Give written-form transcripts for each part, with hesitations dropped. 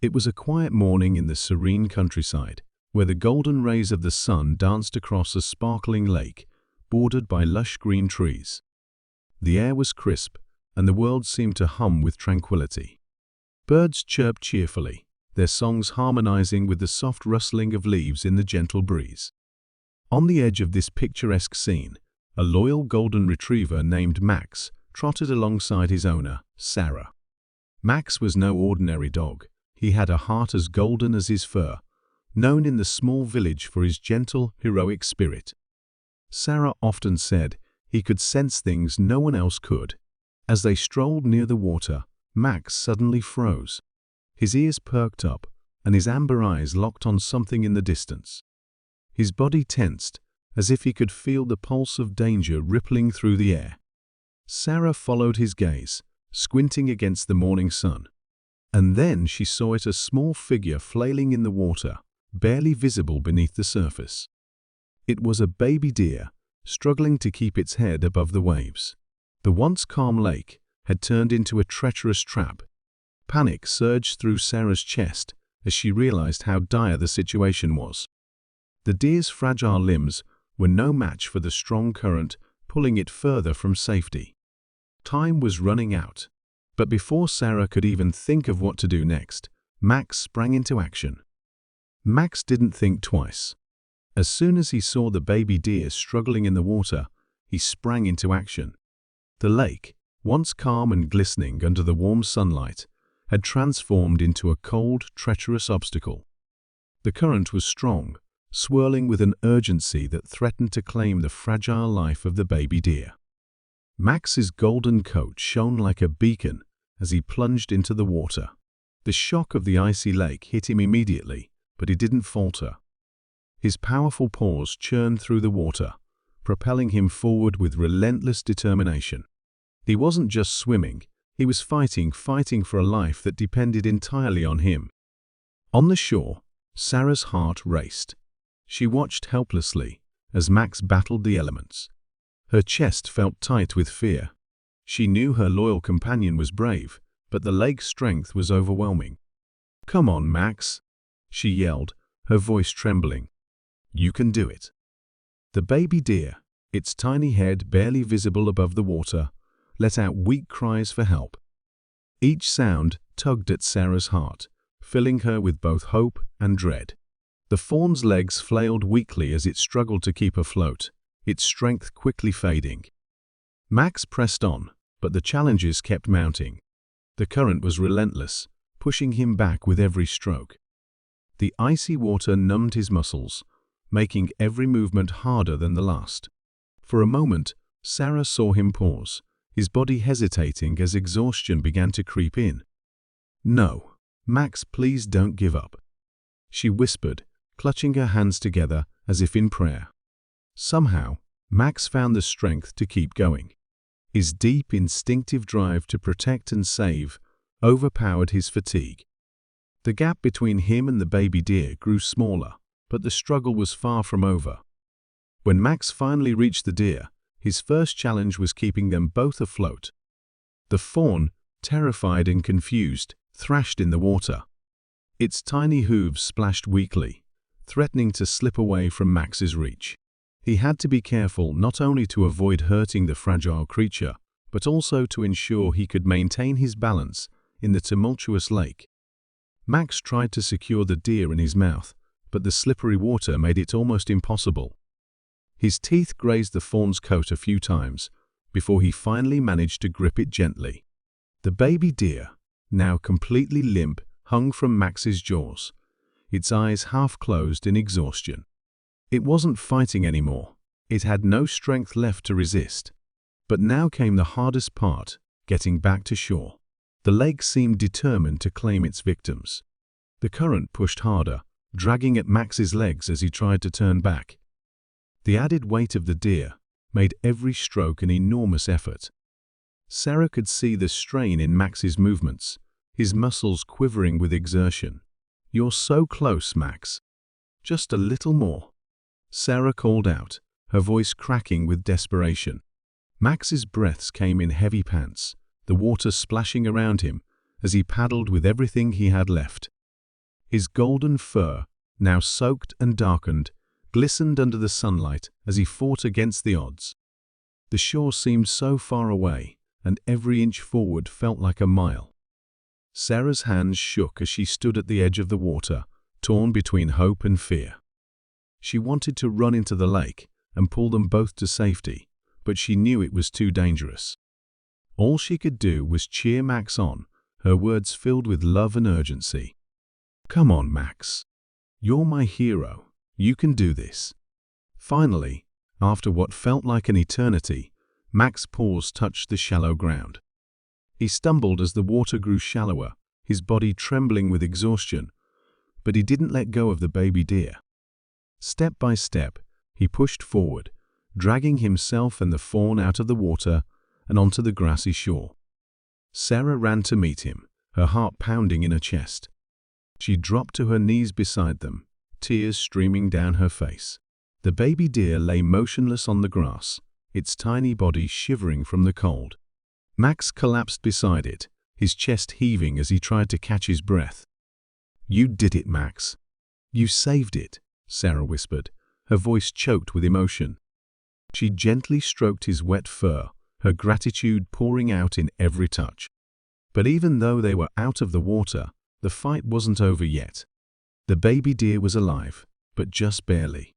It was a quiet morning in the serene countryside, where the golden rays of the sun danced across a sparkling lake, bordered by lush green trees. The air was crisp, and the world seemed to hum with tranquility. Birds chirped cheerfully, their songs harmonizing with the soft rustling of leaves in the gentle breeze. On the edge of this picturesque scene, a loyal golden retriever named Max trotted alongside his owner, Sarah. Max was no ordinary dog. He had a heart as golden as his fur, known in the small village for his gentle, heroic spirit. Sarah often said he could sense things no one else could. As they strolled near the water, Max suddenly froze. His ears perked up, and his amber eyes locked on something in the distance. His body tensed, as if he could feel the pulse of danger rippling through the air. Sarah followed his gaze, squinting against the morning sun. And then she saw it, a small figure flailing in the water, barely visible beneath the surface. It was a baby deer, struggling to keep its head above the waves. The once calm lake had turned into a treacherous trap. Panic surged through Sarah's chest as she realized how dire the situation was. The deer's fragile limbs were no match for the strong current pulling it further from safety. Time was running out. But before Sarah could even think of what to do next, Max sprang into action. Max didn't think twice. As soon as he saw the baby deer struggling in the water, he sprang into action. The lake, once calm and glistening under the warm sunlight, had transformed into a cold, treacherous obstacle. The current was strong, swirling with an urgency that threatened to claim the fragile life of the baby deer. Max's golden coat shone like a beacon as he plunged into the water. The shock of the icy lake hit him immediately, but he didn't falter. His powerful paws churned through the water, propelling him forward with relentless determination. He wasn't just swimming, he was fighting for a life that depended entirely on him. On the shore, Sarah's heart raced. She watched helplessly as Max battled the elements. Her chest felt tight with fear. She knew her loyal companion was brave, but the lake's strength was overwhelming. "Come on, Max," she yelled, her voice trembling. "You can do it." The baby deer, its tiny head barely visible above the water, let out weak cries for help. Each sound tugged at Sarah's heart, filling her with both hope and dread. The fawn's legs flailed weakly as it struggled to keep afloat, its strength quickly fading. Max pressed on, but the challenges kept mounting. The current was relentless, pushing him back with every stroke. The icy water numbed his muscles, making every movement harder than the last. For a moment, Sarah saw him pause, his body hesitating as exhaustion began to creep in. "No, Max, please don't give up," she whispered, clutching her hands together as if in prayer. Somehow, Max found the strength to keep going. His deep, instinctive drive to protect and save overpowered his fatigue. The gap between him and the baby deer grew smaller, but the struggle was far from over. When Max finally reached the deer, his first challenge was keeping them both afloat. The fawn, terrified and confused, thrashed in the water. Its tiny hooves splashed weakly, threatening to slip away from Max's reach. He had to be careful not only to avoid hurting the fragile creature, but also to ensure he could maintain his balance in the tumultuous lake. Max tried to secure the deer in his mouth, but the slippery water made it almost impossible. His teeth grazed the fawn's coat a few times before he finally managed to grip it gently. The baby deer, now completely limp, hung from Max's jaws, its eyes half closed in exhaustion. It wasn't fighting anymore. It had no strength left to resist. But now came the hardest part, getting back to shore. The lake seemed determined to claim its victims. The current pushed harder, dragging at Max's legs as he tried to turn back. The added weight of the deer made every stroke an enormous effort. Sarah could see the strain in Max's movements, his muscles quivering with exertion. "You're so close, Max. Just a little more," Sarah called out, her voice cracking with desperation. Max's breaths came in heavy pants, the water splashing around him as he paddled with everything he had left. His golden fur, now soaked and darkened, glistened under the sunlight as he fought against the odds. The shore seemed so far away, and every inch forward felt like a mile. Sarah's hands shook as she stood at the edge of the water, torn between hope and fear. She wanted to run into the lake and pull them both to safety, but she knew it was too dangerous. All she could do was cheer Max on, her words filled with love and urgency. "Come on, Max. You're my hero. You can do this." Finally, after what felt like an eternity, Max's paws touched the shallow ground. He stumbled as the water grew shallower, his body trembling with exhaustion, but he didn't let go of the baby deer. Step by step, he pushed forward, dragging himself and the fawn out of the water and onto the grassy shore. Sarah ran to meet him, her heart pounding in her chest. She dropped to her knees beside them, tears streaming down her face. The baby deer lay motionless on the grass, its tiny body shivering from the cold. Max collapsed beside it, his chest heaving as he tried to catch his breath. "You did it, Max. You saved it," Sarah whispered, her voice choked with emotion. She gently stroked his wet fur, her gratitude pouring out in every touch. But even though they were out of the water, the fight wasn't over yet. The baby deer was alive, but just barely.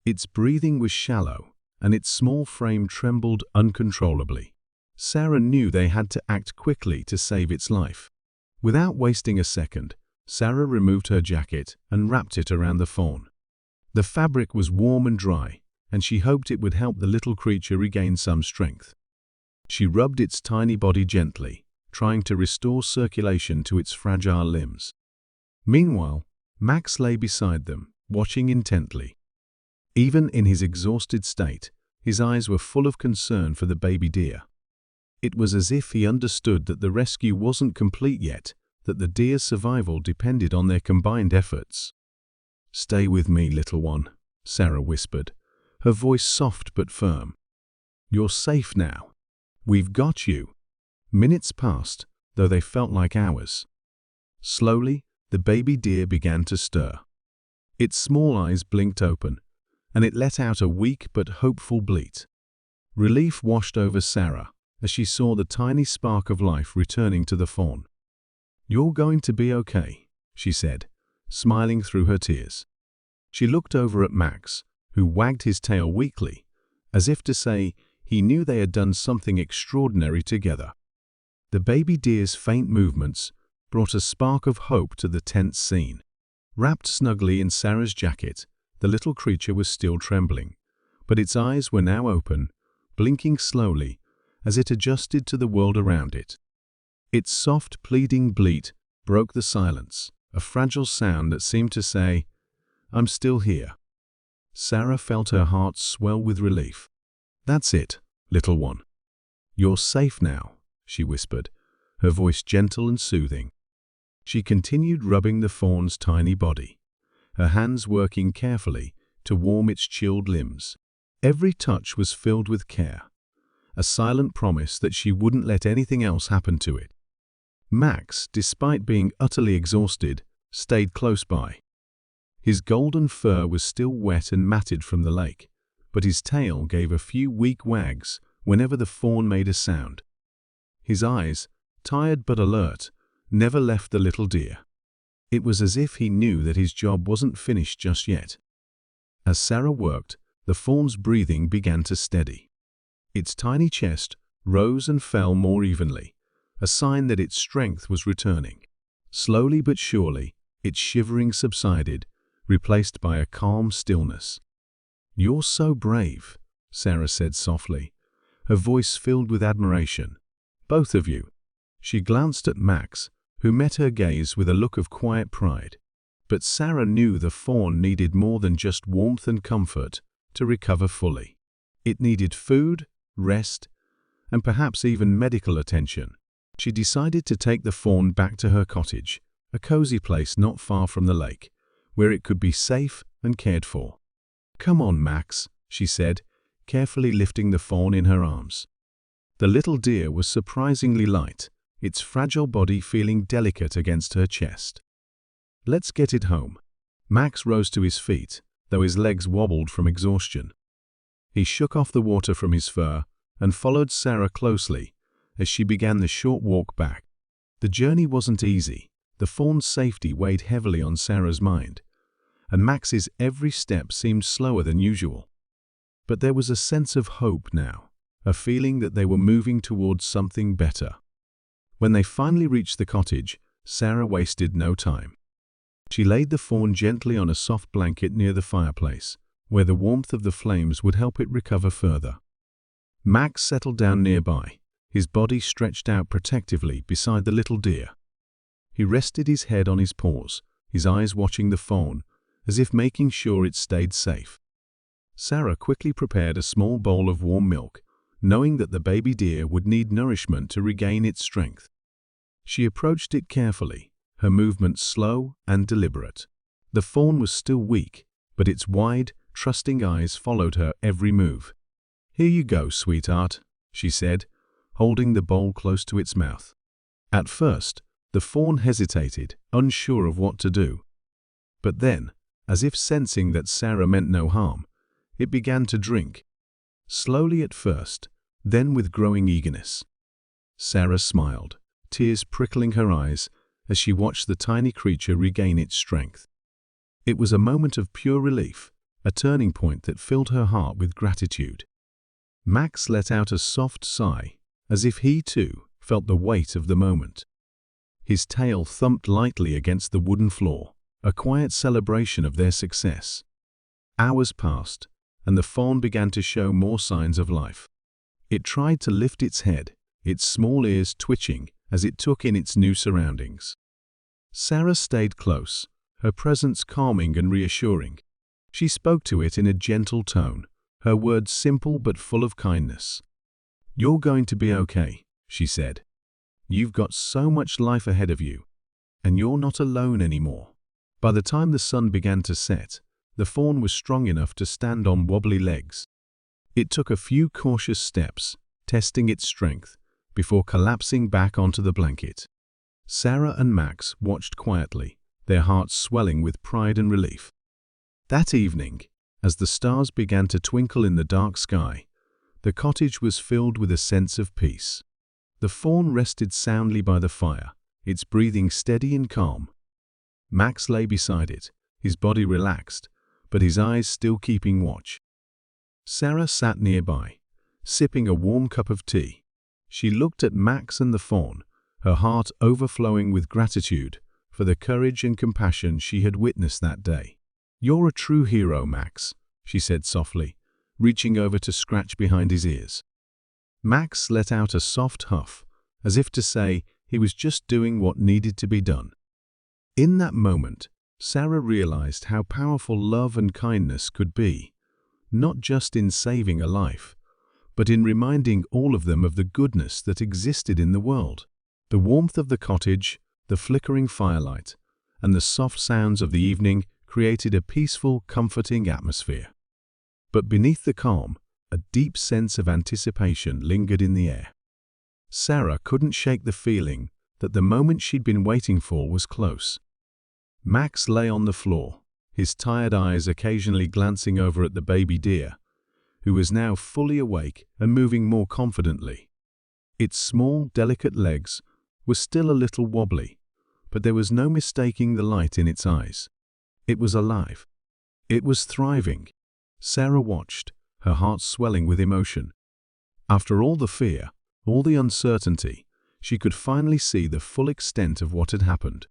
Its breathing was shallow, and its small frame trembled uncontrollably. Sarah knew they had to act quickly to save its life. Without wasting a second, Sarah removed her jacket and wrapped it around the fawn. The fabric was warm and dry, and she hoped it would help the little creature regain some strength. She rubbed its tiny body gently, trying to restore circulation to its fragile limbs. Meanwhile, Max lay beside them, watching intently. Even in his exhausted state, his eyes were full of concern for the baby deer. It was as if he understood that the rescue wasn't complete yet, that the deer's survival depended on their combined efforts. "Stay with me, little one," Sarah whispered, her voice soft but firm. "You're safe now. We've got you." Minutes passed, though they felt like hours. Slowly, the baby deer began to stir. Its small eyes blinked open, and it let out a weak but hopeful bleat. Relief washed over Sarah as she saw the tiny spark of life returning to the fawn. "You're going to be okay," she said, smiling through her tears. She looked over at Max, who wagged his tail weakly, as if to say he knew they had done something extraordinary together. The baby deer's faint movements brought a spark of hope to the tense scene. Wrapped snugly in Sarah's jacket, the little creature was still trembling, but its eyes were now open, blinking slowly as it adjusted to the world around it. Its soft, pleading bleat broke the silence, a fragile sound that seemed to say, "I'm still here." Sarah felt her heart swell with relief. "That's it, little one. You're safe now," she whispered, her voice gentle and soothing. She continued rubbing the fawn's tiny body, her hands working carefully to warm its chilled limbs. Every touch was filled with care, a silent promise that she wouldn't let anything else happen to it. Max, despite being utterly exhausted, stayed close by. His golden fur was still wet and matted from the lake, but his tail gave a few weak wags whenever the fawn made a sound. His eyes, tired but alert, never left the little deer. It was as if he knew that his job wasn't finished just yet. As Sarah worked, the fawn's breathing began to steady. Its tiny chest rose and fell more evenly, a sign that its strength was returning. Slowly but surely, its shivering subsided, replaced by a calm stillness. "You're so brave," Sarah said softly, her voice filled with admiration. "Both of you." She glanced at Max, who met her gaze with a look of quiet pride. But Sarah knew the fawn needed more than just warmth and comfort to recover fully. It needed food, rest, and perhaps even medical attention. She decided to take the fawn back to her cottage, a cozy place not far from the lake, where it could be safe and cared for. "Come on, Max," she said, carefully lifting the fawn in her arms. The little deer was surprisingly light, its fragile body feeling delicate against her chest. Let's get it home. Max rose to his feet, though his legs wobbled from exhaustion. He shook off the water from his fur and followed Sarah closely as she began the short walk back. The journey wasn't easy. The fawn's safety weighed heavily on Sarah's mind, and Max's every step seemed slower than usual. But there was a sense of hope now, a feeling that they were moving towards something better. When they finally reached the cottage, Sarah wasted no time. She laid the fawn gently on a soft blanket near the fireplace, where the warmth of the flames would help it recover further. Max settled down nearby, his body stretched out protectively beside the little deer. He rested his head on his paws, his eyes watching the fawn, as if making sure it stayed safe. Sarah quickly prepared a small bowl of warm milk, knowing that the baby deer would need nourishment to regain its strength. She approached it carefully, her movements slow and deliberate. The fawn was still weak, but its wide, trusting eyes followed her every move. "Here you go, sweetheart," she said, holding the bowl close to its mouth. At first, the fawn hesitated, unsure of what to do. But then, as if sensing that Sarah meant no harm, it began to drink. Slowly at first, then with growing eagerness. Sarah smiled, tears prickling her eyes as she watched the tiny creature regain its strength. It was a moment of pure relief, a turning point that filled her heart with gratitude. Max let out a soft sigh, as if he too felt the weight of the moment. His tail thumped lightly against the wooden floor, a quiet celebration of their success. Hours passed, and the fawn began to show more signs of life. It tried to lift its head, its small ears twitching as it took in its new surroundings. Sarah stayed close, her presence calming and reassuring. She spoke to it in a gentle tone, her words simple but full of kindness. "You're going to be okay," she said. "You've got so much life ahead of you, and you're not alone anymore." By the time the sun began to set, the fawn was strong enough to stand on wobbly legs. It took a few cautious steps, testing its strength, before collapsing back onto the blanket. Sarah and Max watched quietly, their hearts swelling with pride and relief. That evening, as the stars began to twinkle in the dark sky, the cottage was filled with a sense of peace. The fawn rested soundly by the fire, its breathing steady and calm. Max lay beside it, his body relaxed, but his eyes still keeping watch. Sarah sat nearby, sipping a warm cup of tea. She looked at Max and the fawn, her heart overflowing with gratitude for the courage and compassion she had witnessed that day. "You're a true hero, Max," she said softly, reaching over to scratch behind his ears. Max let out a soft huff, as if to say he was just doing what needed to be done. In that moment, Sarah realized how powerful love and kindness could be, not just in saving a life, but in reminding all of them of the goodness that existed in the world. The warmth of the cottage, the flickering firelight, and the soft sounds of the evening created a peaceful, comforting atmosphere. But beneath the calm, a deep sense of anticipation lingered in the air. Sarah couldn't shake the feeling that the moment she'd been waiting for was close. Max lay on the floor, his tired eyes occasionally glancing over at the baby deer, who was now fully awake and moving more confidently. Its small, delicate legs were still a little wobbly, but there was no mistaking the light in its eyes. It was alive. It was thriving. Sarah watched, her heart swelling with emotion. After all the fear, all the uncertainty, she could finally see the full extent of what had happened.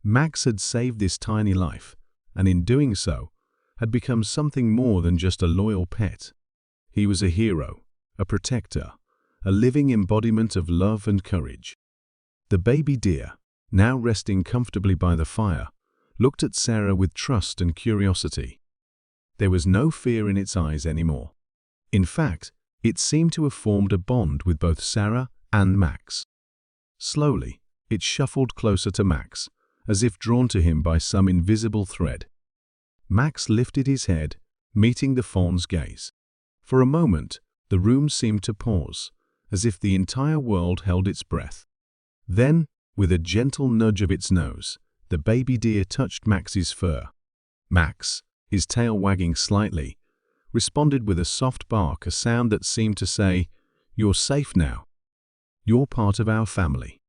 Max had saved this tiny life, and in doing so, had become something more than just a loyal pet. He was a hero, a protector, a living embodiment of love and courage. The baby deer, now resting comfortably by the fire, looked at Sarah with trust and curiosity. There was no fear in its eyes anymore. In fact, it seemed to have formed a bond with both Sarah and Max. Slowly, it shuffled closer to Max, as if drawn to him by some invisible thread. Max lifted his head, meeting the fawn's gaze. For a moment, the room seemed to pause, as if the entire world held its breath. Then, with a gentle nudge of its nose, the baby deer touched Max's fur. Max, his tail wagging slightly, responded with a soft bark, a sound that seemed to say, "You're safe now. You're part of our family."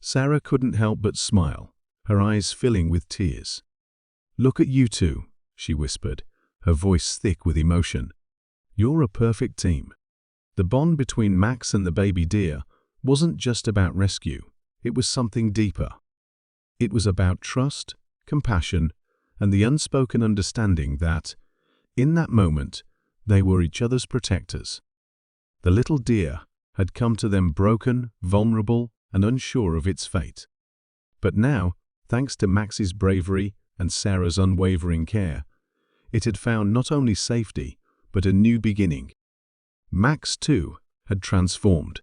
Sarah couldn't help but smile, her eyes filling with tears. "Look at you two," she whispered, her voice thick with emotion. "You're a perfect team." The bond between Max and the baby deer wasn't just about rescue, it was something deeper. It was about trust, compassion, and the unspoken understanding that, in that moment, they were each other's protectors. The little deer had come to them broken, vulnerable, and unsure of its fate. But now, thanks to Max's bravery and Sarah's unwavering care, it had found not only safety, but a new beginning. Max, too, had transformed.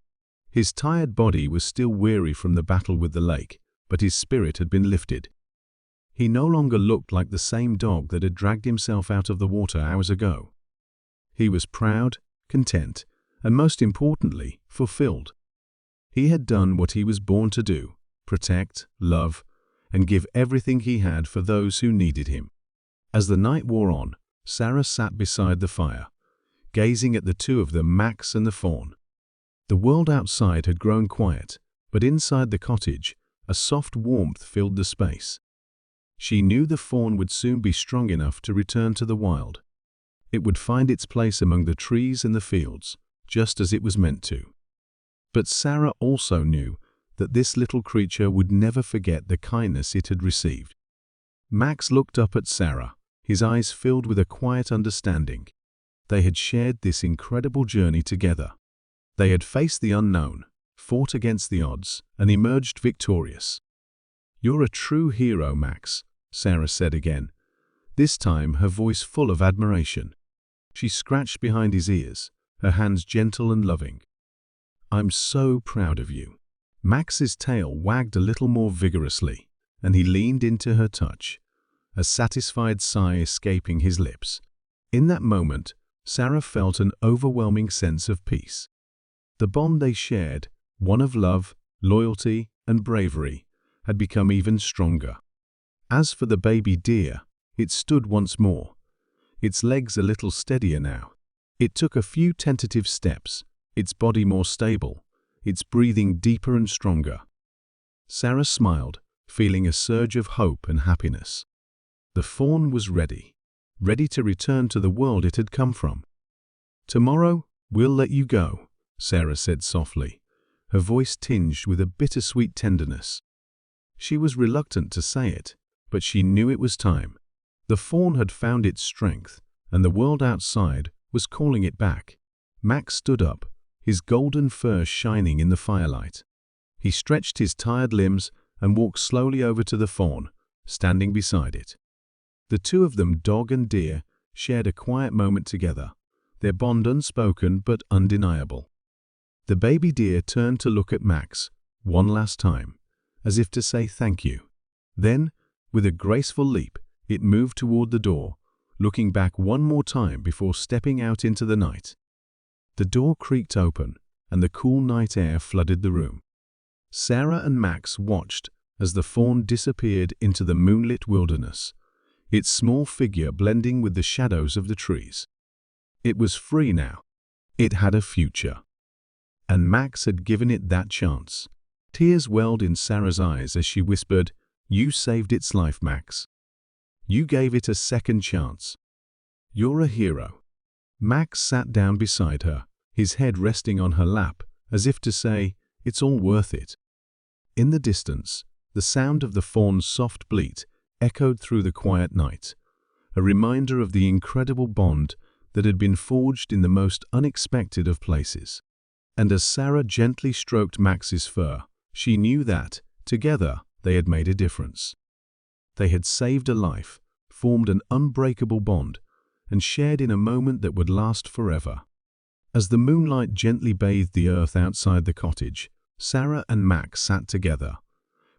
His tired body was still weary from the battle with the lake, but his spirit had been lifted. He no longer looked like the same dog that had dragged himself out of the water hours ago. He was proud, content, and most importantly, fulfilled. He had done what he was born to do: protect, love, and give everything he had for those who needed him. As the night wore on, Sarah sat beside the fire, gazing at the two of them, Max and the fawn. The world outside had grown quiet, but inside the cottage, a soft warmth filled the space. She knew the fawn would soon be strong enough to return to the wild. It would find its place among the trees and the fields, just as it was meant to. But Sarah also knew that this little creature would never forget the kindness it had received. Max looked up at Sarah, his eyes filled with a quiet understanding. They had shared this incredible journey together. They had faced the unknown, fought against the odds, and emerged victorious. "You're a true hero, Max," Sarah said again, this time her voice full of admiration. She scratched behind his ears, her hands gentle and loving. "I'm so proud of you." Max's tail wagged a little more vigorously, and he leaned into her touch, a satisfied sigh escaping his lips. In that moment, Sarah felt an overwhelming sense of peace. The bond they shared, one of love, loyalty, and bravery, had become even stronger. As for the baby deer, it stood once more, its legs a little steadier now. It took a few tentative steps, its body more stable, its breathing deeper and stronger. Sarah smiled, feeling a surge of hope and happiness. The fawn was ready to return to the world it had come from. "Tomorrow, we'll let you go," Sarah said softly, her voice tinged with a bittersweet tenderness. She was reluctant to say it, but she knew it was time. The fawn had found its strength, and the world outside was calling it back. Max stood up, his golden fur shining in the firelight. He stretched his tired limbs and walked slowly over to the fawn, standing beside it. The two of them, dog and deer, shared a quiet moment together, their bond unspoken but undeniable. The baby deer turned to look at Max one last time, as if to say thank you. Then, with a graceful leap, it moved toward the door, looking back one more time before stepping out into the night. The door creaked open, and the cool night air flooded the room. Sarah and Max watched as the fawn disappeared into the moonlit wilderness, its small figure blending with the shadows of the trees. It was free now. It had a future. And Max had given it that chance. Tears welled in Sarah's eyes as she whispered, "You saved its life, Max. You gave it a second chance. You're a hero." Max sat down beside her, his head resting on her lap, as if to say, "It's all worth it." In the distance, the sound of the fawn's soft bleat echoed through the quiet night, a reminder of the incredible bond that had been forged in the most unexpected of places. And as Sarah gently stroked Max's fur, she knew that, together, they had made a difference. They had saved a life, formed an unbreakable bond, and shared in a moment that would last forever. As the moonlight gently bathed the earth outside the cottage, Sarah and Max sat together,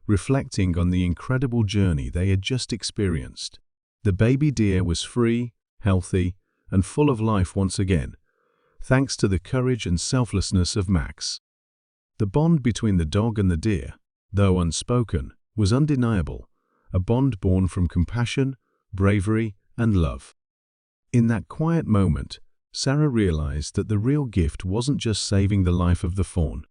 reflecting on the incredible journey they had just experienced. The baby deer was free, healthy, and full of life once again, thanks to the courage and selflessness of Max. The bond between the dog and the deer, though unspoken, was undeniable, a bond born from compassion, bravery, and love. In that quiet moment, Sarah realized that the real gift wasn't just saving the life of the fawn.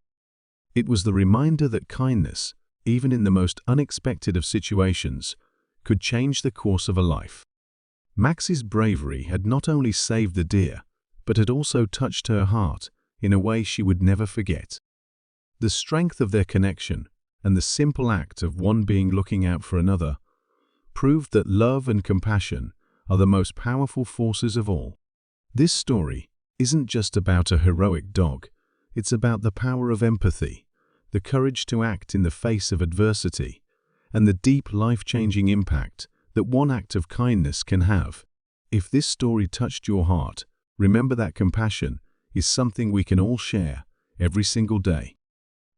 It was the reminder that kindness, even in the most unexpected of situations, could change the course of a life. Max's bravery had not only saved the deer, but had also touched her heart in a way she would never forget. The strength of their connection and the simple act of one being looking out for another proved that love and compassion are the most powerful forces of all. This story isn't just about a heroic dog, it's about the power of empathy, the courage to act in the face of adversity, and the deep life-changing impact that one act of kindness can have. If this story touched your heart, remember that compassion is something we can all share every single day.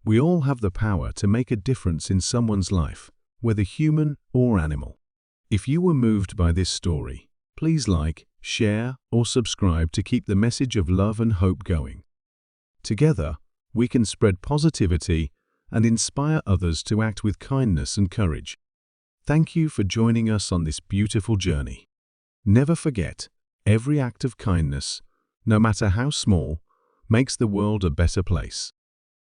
We all have the power to make a difference in someone's life, whether human or animal. If you were moved by this story, please like, share, or subscribe to keep the message of love and hope going. Together, we can spread positivity and inspire others to act with kindness and courage. Thank you for joining us on this beautiful journey. Never forget, every act of kindness, no matter how small, makes the world a better place.